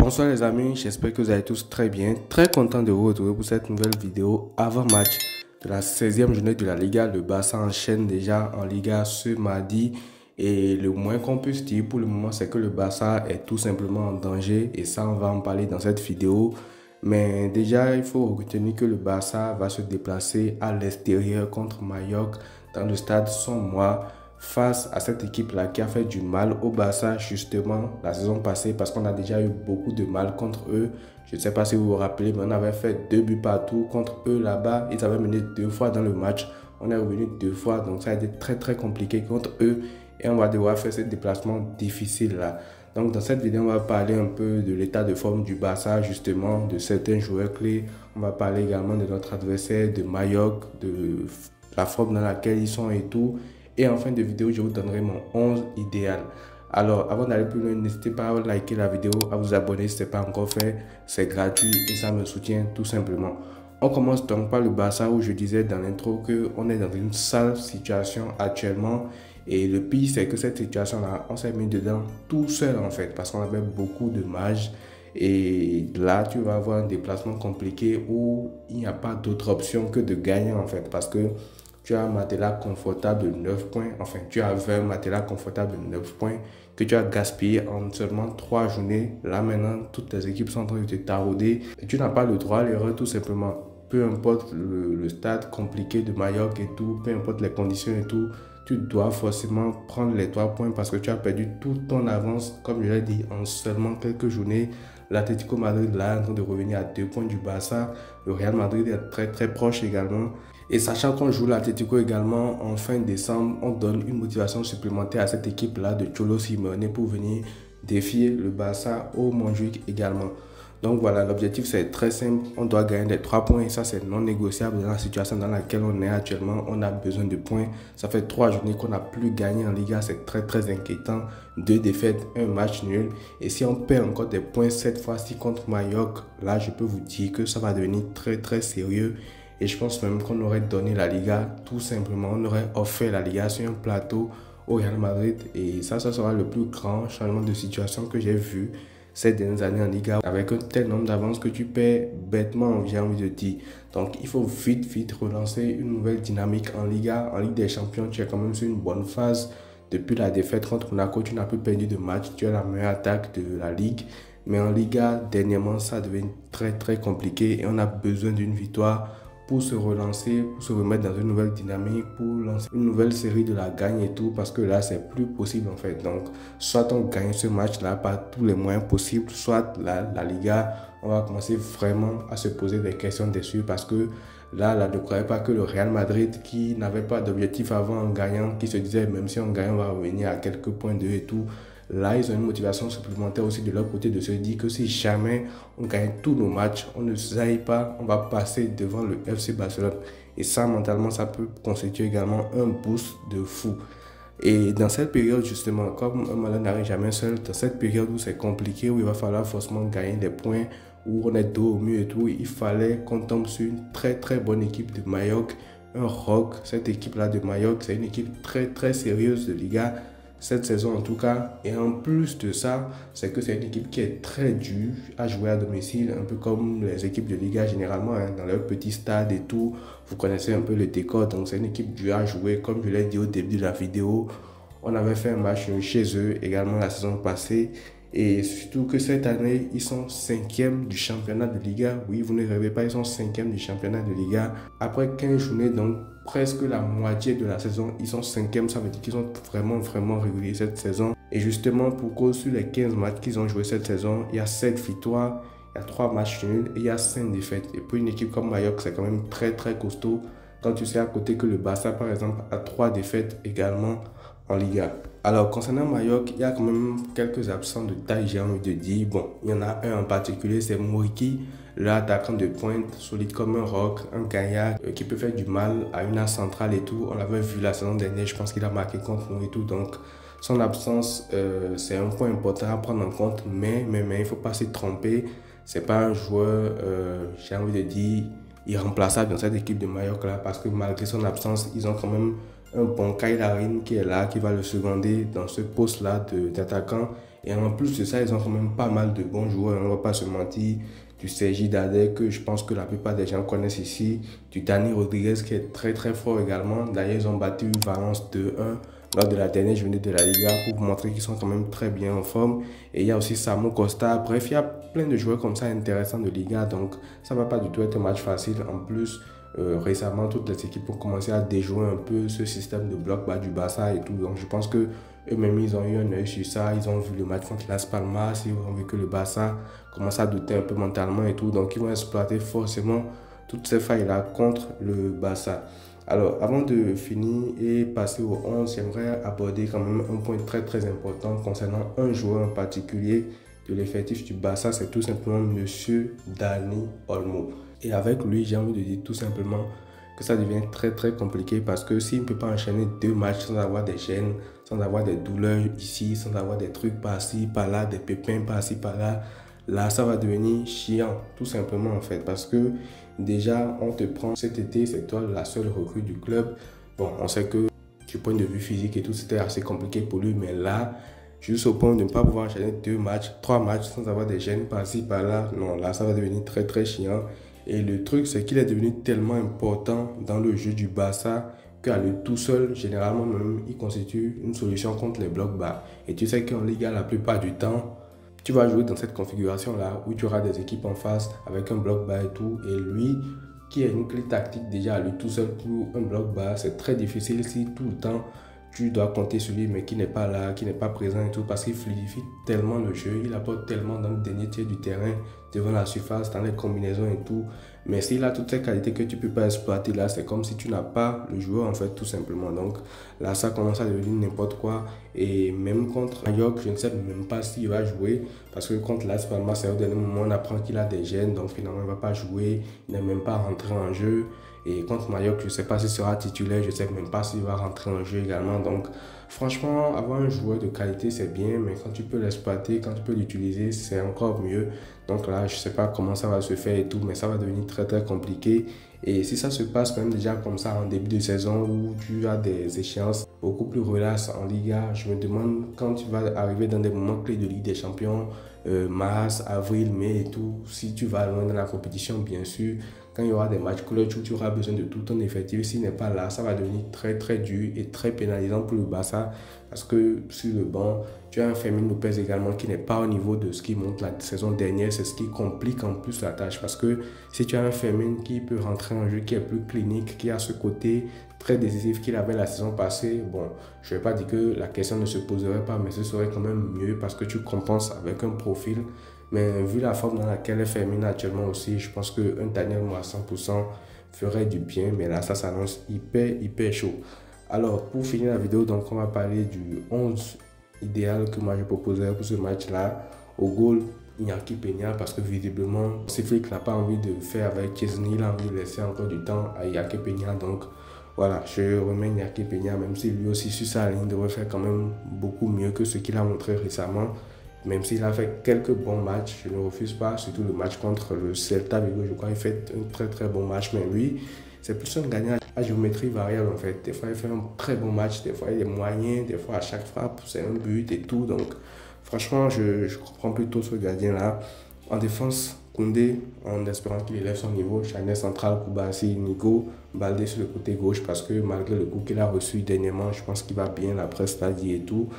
Bonsoir les amis, j'espère que vous allez tous très bien. Très content de vous retrouver pour cette nouvelle vidéo avant match de la 16e journée de la Liga. Le Barça enchaîne déjà en Liga ce mardi et le moins qu'on puisse dire pour le moment c'est que le Barça est tout simplement en danger et ça on va en parler dans cette vidéo. Mais déjà il faut retenir que le Barça va se déplacer à l'extérieur contre Mallorca dans le stade Son Moi, face à cette équipe-là qui a fait du mal au Barça justement la saison passée parce qu'on a déjà eu beaucoup de mal contre eux. Je ne sais pas si vous vous rappelez, mais on avait fait 2 buts partout contre eux là-bas. Ils avaient mené 2 fois dans le match. On est revenu 2 fois, donc ça a été très compliqué contre eux. Et on va devoir faire ce déplacement difficile là. Donc dans cette vidéo, on va parler un peu de l'état de forme du Barça, justement, de certains joueurs clés. On va parler également de notre adversaire, de Mallorca, de la forme dans laquelle ils sont et tout. Et en fin de vidéo, je vous donnerai mon 11 idéal. Alors, avant d'aller plus loin, n'hésitez pas à liker la vidéo, à vous abonner si ce n'est pas encore fait. C'est gratuit et ça me soutient tout simplement. On commence donc par le Barça où je disais dans l'intro qu'on est dans une sale situation actuellement. Et le pire, c'est que cette situation-là, on s'est mis dedans tout seul en fait parce qu'on avait beaucoup de marge. Et là, tu vas avoir un déplacement compliqué où il n'y a pas d'autre option que de gagner en fait parce que tu as un matelas confortable de 9 points, enfin tu avais un matelas confortable de 9 points que tu as gaspillé en seulement 3 journées. Là maintenant, toutes les équipes sont en train de te tarauder et tu n'as pas le droit à l'erreur tout simplement. Peu importe le stade compliqué de Mallorca et tout, peu importe les conditions et tout, tu dois forcément prendre les 3 points parce que tu as perdu toute ton avance, comme je l'ai dit, en seulement quelques journées. L'Atlético Madrid là est en train de revenir à 2 points du Barça. Le Real Madrid est très proche également. Et sachant qu'on joue l'Atlético également en fin décembre, on donne une motivation supplémentaire à cette équipe-là de Cholo Simeone pour venir défier le Barça au Montjuic également. Donc voilà, l'objectif c'est très simple, on doit gagner les 3 points et ça c'est non négociable dans la situation dans laquelle on est actuellement. On a besoin de points, ça fait 3 journées qu'on n'a plus gagné en Liga, c'est très inquiétant. 2 défaites, un match nul et si on perd encore des points cette fois-ci contre Mallorca, là je peux vous dire que ça va devenir très sérieux. Et je pense même qu'on aurait donné la Liga, tout simplement, on aurait offert la Liga sur un plateau au Real Madrid. Et ça sera le plus grand changement de situation que j'ai vu ces dernières années en Liga. Avec un tel nombre d'avances que tu perds bêtement, j'ai envie de dire. Donc il faut vite relancer une nouvelle dynamique en Liga. En Ligue des Champions, tu es quand même sur une bonne phase. Depuis la défaite contre Monaco, tu n'as plus perdu de match. Tu as la meilleure attaque de la Ligue. Mais en Liga, dernièrement, ça devient très compliqué et on a besoin d'une victoire pour se relancer, pour se remettre dans une nouvelle dynamique, pour lancer une nouvelle série de la gagne et tout, parce que là, c'est plus possible en fait. Donc, soit on gagne ce match-là par tous les moyens possibles, soit la Liga, on va commencer vraiment à se poser des questions dessus, parce que là, ne croyez pas que le Real Madrid, qui n'avait pas d'objectif avant en gagnant, qui se disait même si on gagne, on va revenir à quelques points d'eux et tout. Là, ils ont une motivation supplémentaire aussi de leur côté de se dire que si jamais on gagne tous nos matchs, on ne s'aille pas, on va passer devant le FC Barcelone. Et ça, mentalement, ça peut constituer également un boost de fou. Et dans cette période, justement, comme un malade n'arrive jamais seul, dans cette période où c'est compliqué, où il va falloir forcément gagner des points, où on est dos au mur et tout, il fallait qu'on tombe sur une très bonne équipe de Mallorca, un rock. Cette équipe-là de Mallorca, c'est une équipe très sérieuse de Liga cette saison en tout cas. Et en plus de ça, c'est que c'est une équipe qui est très dure à jouer à domicile, un peu comme les équipes de Liga généralement, hein, dans leur petit stade et tout. Vous connaissez un peu le décor, donc c'est une équipe dure à jouer. Comme je l'ai dit au début de la vidéo, on avait fait un match chez eux également la saison passée. Et surtout que cette année, ils sont 5e du championnat de Liga. Oui, vous ne rêvez pas, ils sont 5e du championnat de Liga. Après 15 journées, donc presque la moitié de la saison, ils sont 5e. Ça veut dire qu'ils sont vraiment réguliers cette saison. Et justement, pour cause sur les 15 matchs qu'ils ont joué cette saison, il y a 7 victoires, il y a 3 matchs nuls et il y a 5 défaites. Et pour une équipe comme Mallorca, c'est quand même très costaud. Quand tu sais à côté que le Barça, par exemple, a 3 défaites également en Liga. Alors, concernant Mallorca, il y a quand même quelques absents de taille, j'ai envie de dire. Bon, il y en a un en particulier, c'est Muriqi, l'attaquant de pointe, solide comme un roc, un gaillard qui peut faire du mal à une axe centrale et tout. On l'avait vu la saison dernière, je pense qu'il a marqué contre nous et tout. Donc, son absence, c'est un point important à prendre en compte. Mais il ne faut pas se tromper. C'est pas un joueur, j'ai envie de dire, irremplaçable dans cette équipe de Mallorca là, parce que malgré son absence, ils ont quand même un bon Kyle Larin qui est là, qui va le seconder dans ce poste-là d'attaquant. Et en plus de ça, ils ont quand même pas mal de bons joueurs, on ne va pas se mentir. Du Sergi Dadek, que je pense que la plupart des gens connaissent ici. Du Dani Rodriguez, qui est très très fort également. D'ailleurs, ils ont battu Valence 2-1 lors de la dernière journée de la Liga pour vous montrer qu'ils sont quand même très bien en forme. Et il y a aussi Samu Costa. Bref, il y a plein de joueurs comme ça intéressants de Liga. Donc, ça ne va pas du tout être un match facile. En plus, récemment, toutes les équipes ont commencé à déjouer un peu ce système de bloc bas du Barça et tout. Donc, je pense que eux-mêmes, ils ont eu un œil sur ça. Ils ont vu le match contre Las Palmas. Ils ont vu que le Barça commence à douter un peu mentalement et tout. Donc, ils vont exploiter forcément toutes ces failles-là contre le Barça. Alors, avant de finir et passer au 11, j'aimerais aborder quand même un point très très important concernant un joueur en particulier de l'effectif du Barça. C'est tout simplement Monsieur Dani Olmo. Et avec lui, j'ai envie de dire tout simplement que ça devient très très compliqué parce que s'il ne peut pas enchaîner 2 matchs sans avoir des gênes, sans avoir des douleurs ici, sans avoir des trucs par-ci, par-là, des pépins par-ci, par-là, là ça va devenir chiant tout simplement en fait parce que déjà on te prend cet été, c'est toi la seule recrue du club. Bon, on sait que du point de vue physique et tout, c'était assez compliqué pour lui, mais là, juste au point de ne pas pouvoir enchaîner 2 matchs, 3 matchs sans avoir des gênes par-ci, par-là, non, là ça va devenir très très chiant. Et le truc, c'est qu'il est devenu tellement important dans le jeu du Barça qu'à lui tout seul, généralement même, il constitue une solution contre les blocs bas. Et tu sais qu'en Liga, la plupart du temps, tu vas jouer dans cette configuration-là où tu auras des équipes en face avec un bloc bas et tout. Et lui, qui a une clé tactique déjà à lui tout seul pour un bloc bas, c'est très difficile si tout le temps tu dois compter sur lui, mais qui n'est pas là, qui n'est pas présent et tout, parce qu'il fluidifie tellement le jeu, il apporte tellement dans le dernier tiers du terrain, devant la surface, dans les combinaisons et tout. Mais s'il a toutes ces qualités que tu ne peux pas exploiter là, c'est comme si tu n'as pas le joueur en fait, tout simplement. Donc là, ça commence à devenir n'importe quoi. Et même contre Mallorca, je ne sais même pas s'il va jouer, parce que contre Las Palmas, c'est au dernier moment, on apprend qu'il a des gènes, donc finalement, il ne va pas jouer, il n'est même pas rentré en jeu. Et contre Mallorca, je ne sais pas s'il sera titulaire, je ne sais même pas s'il va rentrer en jeu également. Donc, franchement, avoir un joueur de qualité, c'est bien, mais quand tu peux l'exploiter, quand tu peux l'utiliser, c'est encore mieux. Donc là, je ne sais pas comment ça va se faire et tout, mais ça va devenir très très compliqué. Et si ça se passe même déjà comme ça en début de saison où tu as des échéances beaucoup plus relaxes en Liga, je me demande quand tu vas arriver dans des moments clés de Ligue des Champions, mars, avril, mai et tout, si tu vas loin dans la compétition, bien sûr, quand il y aura des matchs clutch où tu auras besoin de tout ton effectif, s'il n'est pas là, ça va devenir très très dur et très pénalisant pour le Barça parce que sur le banc, tu as un Fermín López également qui n'est pas au niveau de ce qu'il montre la saison dernière, c'est ce qui complique en plus la tâche parce que si tu as un Fermín qui peut rentrer en jeu, qui est plus clinique, qui a ce côté très décisif qu'il avait la saison passée, bon, je ne vais pas dire que la question ne se poserait pas, mais ce serait quand même mieux parce que tu compenses avec un profil. Mais vu la forme dans laquelle est Fermín actuellement aussi, je pense qu'un Daniel Mo à 100% ferait du bien. Mais là, ça s'annonce hyper chaud. Alors, pour finir la vidéo, donc on va parler du 11 idéal que moi je proposais pour ce match-là. Au goal, Iñaki Peña, parce que visiblement, Flick n'a pas envie de faire avec Chesney, il a envie de laisser encore du temps à Iñaki Peña. Donc, voilà, je remets Iñaki Peña, même si lui aussi sur sa ligne devrait faire quand même beaucoup mieux que ce qu'il a montré récemment. Même s'il a fait quelques bons matchs, je ne refuse pas, surtout le match contre le Celta Vigo, je crois qu'il fait un très très bon match, mais lui, c'est plus un gagnant à géométrie variable en fait. Des fois, il fait un très bon match, des fois, il est moyen, des fois, à chaque frappe, c'est un but et tout. Donc, franchement, je comprends plutôt ce gardien-là. En défense, Koundé, en espérant qu'il élève son niveau, charnière centrale, Koubassi, Nico, Baldé sur le côté gauche, parce que malgré le coup qu'il a reçu dernièrement, je pense qu'il va bien, la presse l'a dit et tout.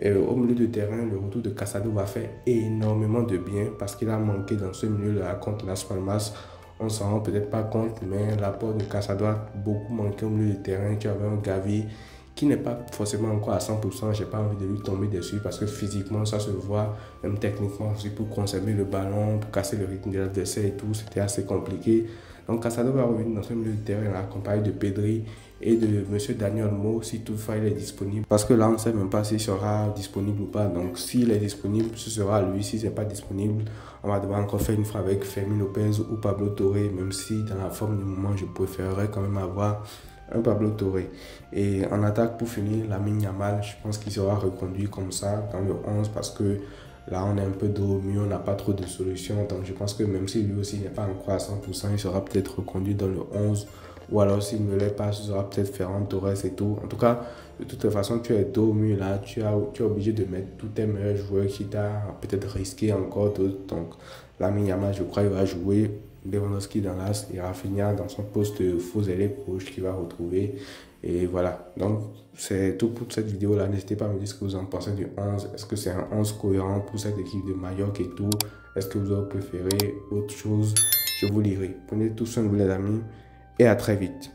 Au milieu de terrain, le retour de Casado va faire énormément de bien parce qu'il a manqué dans ce milieu-là contre Las Palmas. On ne s'en rend peut-être pas compte, mais l'apport de Casado a beaucoup manqué au milieu de terrain. Tu avais un Gavi qui n'est pas forcément encore à 100%. Je n'ai pas envie de lui tomber dessus parce que physiquement, ça se voit, même techniquement aussi pour conserver le ballon, pour casser le rythme de l'adversaire et tout. C'était assez compliqué. Donc Casado va revenir dans ce milieu de terrain accompagné de Pedri et de M. Dani Olmo si toutefois il est disponible. Parce que là, on ne sait même pas s'il sera disponible ou pas. Donc s'il est disponible, ce sera lui. Si ce n'est pas disponible, on va devoir encore faire une fois avec Fermín López ou Pablo Torre, même si dans la forme du moment, je préférerais quand même avoir un Pablo Torre. Et en attaque, pour finir, Lamine Yamal, je pense qu'il sera reconduit comme ça dans le 11 parce que là, on est un peu dos au mur, on n'a pas trop de solutions. Donc, je pense que même si lui aussi n'est pas encore à 100%, il sera peut-être reconduit dans le 11 Ou alors s'il ne l'est pas, ce sera peut-être Ferran Torres et tout. En tout cas, de toute façon, tu es dos au mur là. Tu es obligé de mettre tous tes meilleurs joueurs qui t'a peut-être risqué encore d'autres. Donc, Lamine Yamal, je crois, il va jouer. Lewandowski dans l'as et Rafinha dans son poste de faux ailier gauche qu'il va retrouver. Et voilà. Donc, c'est tout pour cette vidéo là. N'hésitez pas à me dire ce que vous en pensez du 11. Est-ce que c'est un 11 cohérent pour cette équipe de Mallorca et tout? Est-ce que vous aurez préféré autre chose? Je vous lirai. Prenez tout soin de vous les amis et à très vite.